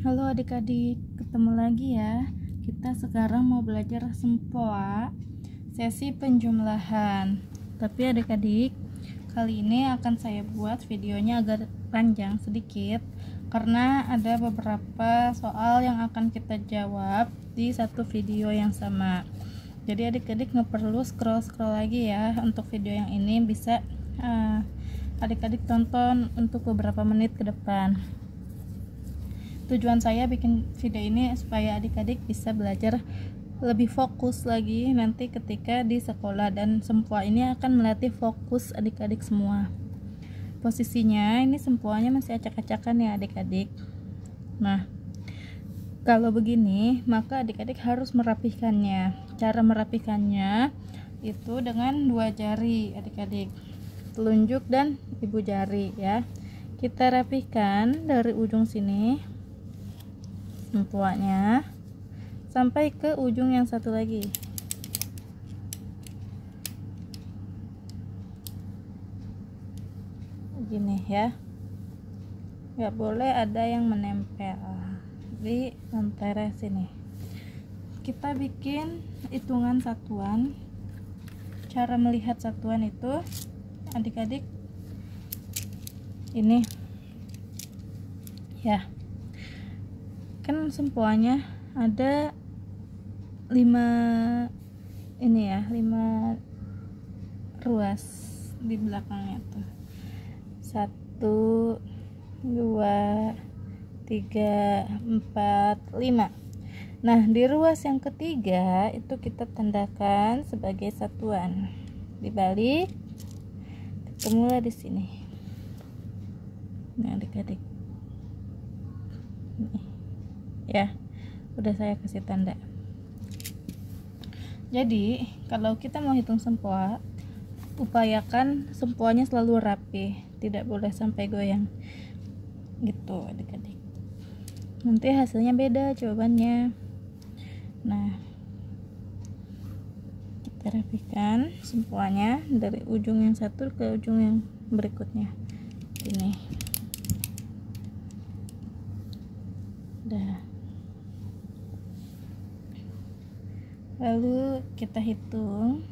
Halo adik-adik, ketemu lagi ya. Kita sekarang mau belajar sempoa sesi penjumlahan. Tapi adik-adik, kali ini akan saya buat videonya agak panjang sedikit karena ada beberapa soal yang akan kita jawab di satu video yang sama. Jadi adik-adik nggak perlu scroll lagi ya. Untuk video yang ini bisa adik-adik tonton untuk beberapa menit ke depan. Tujuan saya bikin video ini supaya adik-adik bisa belajar lebih fokus lagi nanti ketika di sekolah, dan sempoa ini akan melatih fokus adik-adik semua. Posisinya ini sempoanya masih acak-acakan ya adik-adik. Nah, kalau begini maka adik-adik harus merapihkannya. Cara merapihkannya itu dengan dua jari adik-adik, telunjuk dan ibu jari ya. Kita rapihkan dari ujung sini sempoanya sampai ke ujung yang satu lagi. Gini ya, nggak boleh ada yang menempel di antara sini. Kita bikin hitungan satuan. Cara melihat satuan itu adik-adik ini ya, kan sempoanya ada 5 ini ya, 5 ruas di belakangnya tuh. 1 2 3 4 5. Nah, di ruas yang ketiga itu kita tandakan sebagai satuan. Dibalik, ketemulah di sini. Nah, adik-adik. Nih. Ya, udah saya kasih tanda. Jadi kalau kita mau hitung sempoa, upayakan sempoanya selalu rapi, tidak boleh sampai goyang gitu adik-adik, nanti hasilnya beda jawabannya. Nah, kita rapikan sempoanya dari ujung yang satu ke ujung yang berikutnya. Ini udah. Lalu kita hitung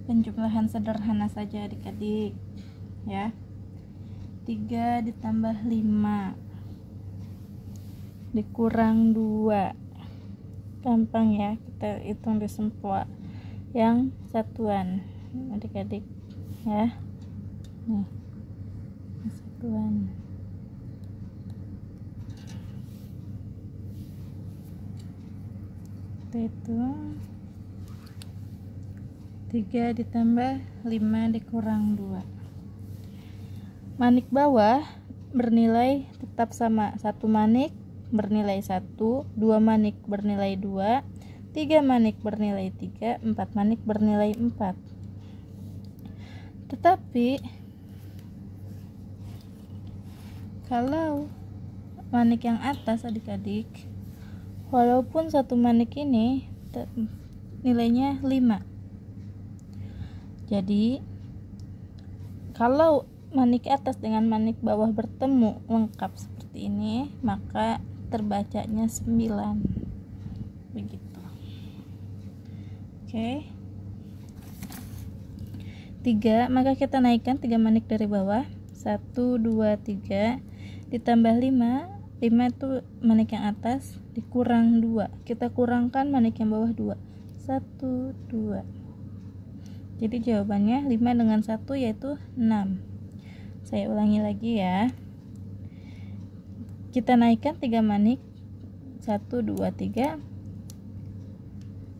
penjumlahan sederhana saja adik-adik ya. 3 ditambah 5 dikurang 2. Gampang ya, kita hitung di sempoa yang satuan adik-adik ya. Nih, satuan. Itu 3 ditambah 5 dikurang 2. Manik bawah bernilai tetap sama. 1 manik bernilai 1, 2 manik bernilai 2, 3 manik bernilai 3, 4 manik bernilai 4. Tetapi kalau manik yang atas adik-adik, walaupun 1 manik ini nilainya 5. Jadi kalau manik atas dengan manik bawah bertemu lengkap seperti ini, maka terbacanya 9. Begitu. Oke. 3, maka kita naikkan 3 manik dari bawah. 1 2 3 ditambah 5. 5 itu manik yang atas dikurang 2. Kita kurangkan manik yang bawah 2. 1 2. Jadi jawabannya 5 dengan 1 yaitu 6. Saya ulangi lagi ya. Kita naikkan 3 manik. 1 2 3.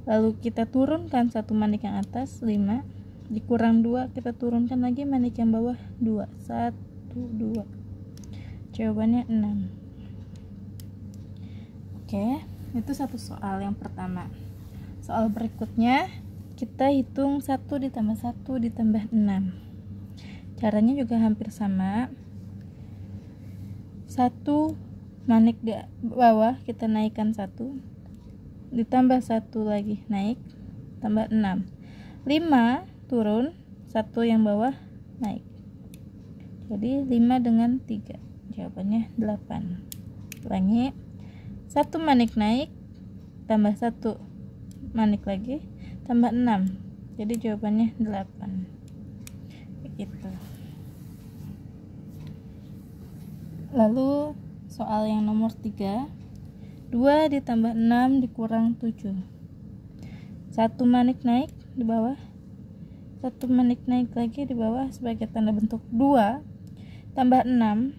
Lalu kita turunkan 1 manik yang atas 5. Dikurang 2, kita turunkan lagi manik yang bawah 2. 1 2. Jawabannya 6. Oke, itu satu soal yang pertama. Soal berikutnya kita hitung 1 ditambah 1 ditambah 6. Caranya juga hampir sama. 1 manik di bawah kita naikkan 1, ditambah 1 lagi naik, tambah 6. 5 turun, 1 yang bawah naik. Jadi 5 dengan 3. Jawabannya 8. Ulangi, 1 manik naik tambah 1 manik lagi tambah 6, jadi jawabannya 8. Begitu. Lalu soal yang nomor 3, 2 ditambah 6 dikurang 7. 1 manik naik di bawah, 1 manik naik lagi di bawah sebagai tanda bentuk 2 tambah 6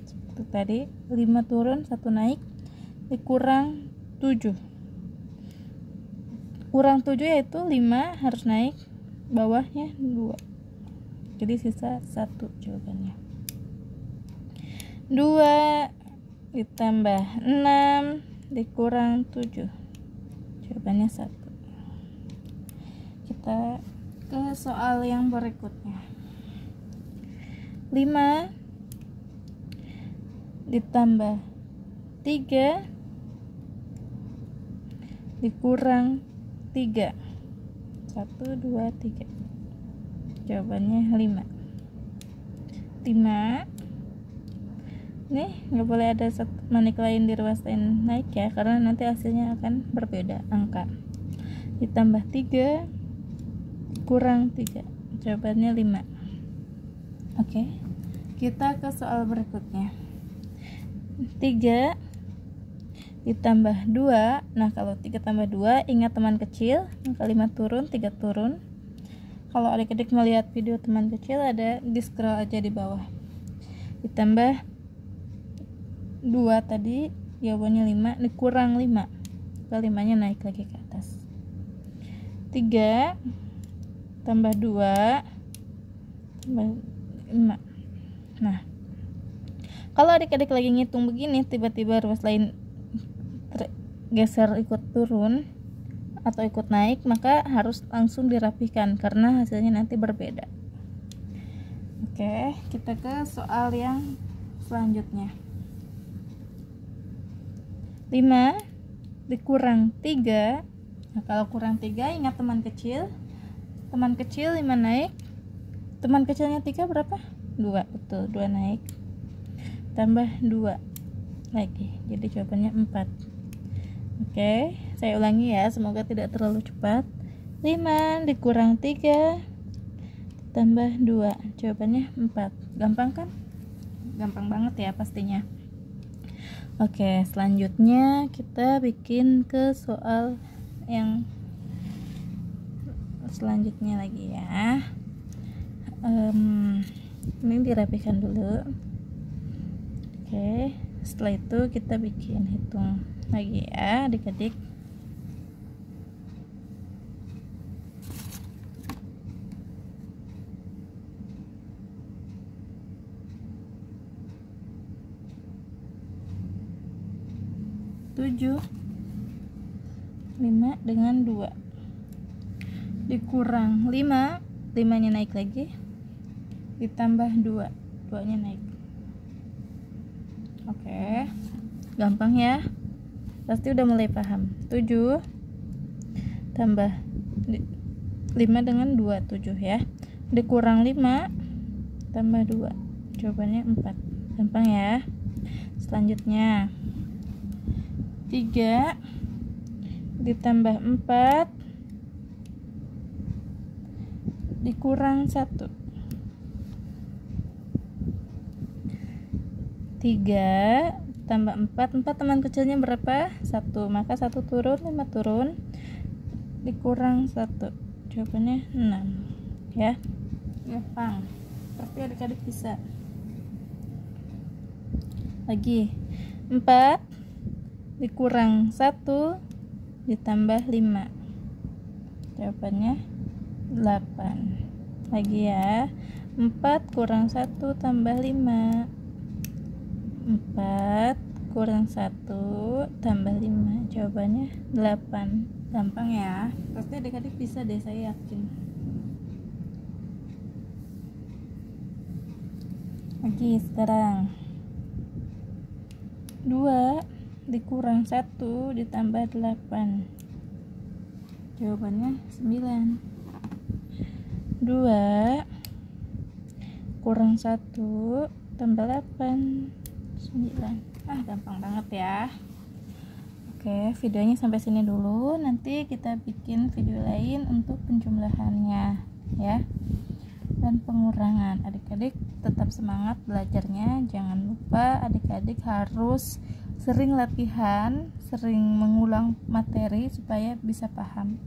seperti tadi, 5 turun 1 naik dikurang 7. Kurang 7 yaitu 5 harus naik, bawahnya 2, jadi sisa 1 jawabannya. 2 ditambah 6 dikurang 7, jawabannya 1. Kita ke soal yang berikutnya. 5 ditambah 3 dikurang 3. 1, 2, 3, jawabannya 5. 5 nih nggak boleh ada satu manik lain di ruas lain naik ya, karena nanti hasilnya akan berbeda angka. Ditambah 3 kurang 3, jawabannya 5. Oke, kita ke soal berikutnya. 3 ditambah 2. Nah, kalau 3 tambah 2, ingat teman kecil, maka 5 turun, 3 turun. Kalau adik-adik melihat video teman kecil, ada di scroll aja di bawah. Ditambah 2 tadi, jawabannya 5, dikurang 5. Kalau 5-nya naik lagi ke atas. 3 tambah 2 tambah 5. Nah, kalau adik-adik lagi ngitung begini, tiba-tiba ruas lain geser ikut turun atau ikut naik, maka harus langsung dirapihkan karena hasilnya nanti berbeda. Oke, kita ke soal yang selanjutnya. 5 dikurang 3. Nah, kalau kurang 3, ingat teman kecil. Teman kecil 5 naik. Teman kecilnya 3 berapa? 2, betul, 2 naik tambah 2 lagi, jadi jawabannya 4. Oke, saya ulangi ya, semoga tidak terlalu cepat. 5 dikurang 3 tambah 2, jawabannya 4. Gampang kan? Gampang banget ya pastinya. Oke, selanjutnya kita bikin ke soal yang selanjutnya lagi ya. Ini dirapikan dulu. Oke, setelah itu kita bikin hitung lagi ya adik-adik. Tujuh 5 dengan 2 dikurang 5, 5-nya naik lagi, ditambah 2, 2-nya naik. Oke, gampang ya, pasti udah mulai paham. 7 tambah 5 dengan 2, 7 ya, dikurang 5 tambah 2, jawabannya 4. Gampang ya. Selanjutnya 3 ditambah 4 dikurang 1. 3 tambah 4 teman kecilnya berapa? 1, maka 1 turun, 5 turun, dikurang 1, jawabannya 6 ya. Gampang, pasti adik-adik bisa. Lagi 4 dikurang 1 ditambah 5, jawabannya 8. Lagi ya, 4 kurang 1 tambah 5, 4 kurang 1 tambah 5, jawabannya 8. Gampang ya, pasti adik-adik bisa deh, saya yakin. Lagi sekarang 2 dikurang 1 ditambah 8, jawabannya 9. 2 kurang 1 tambah 8, 9. gampang banget ya. Oke, videonya sampai sini dulu. Nanti kita bikin video lain untuk penjumlahannya ya, dan pengurangan. Adik-adik tetap semangat belajarnya. Jangan lupa adik-adik harus sering latihan, sering mengulang materi supaya bisa paham.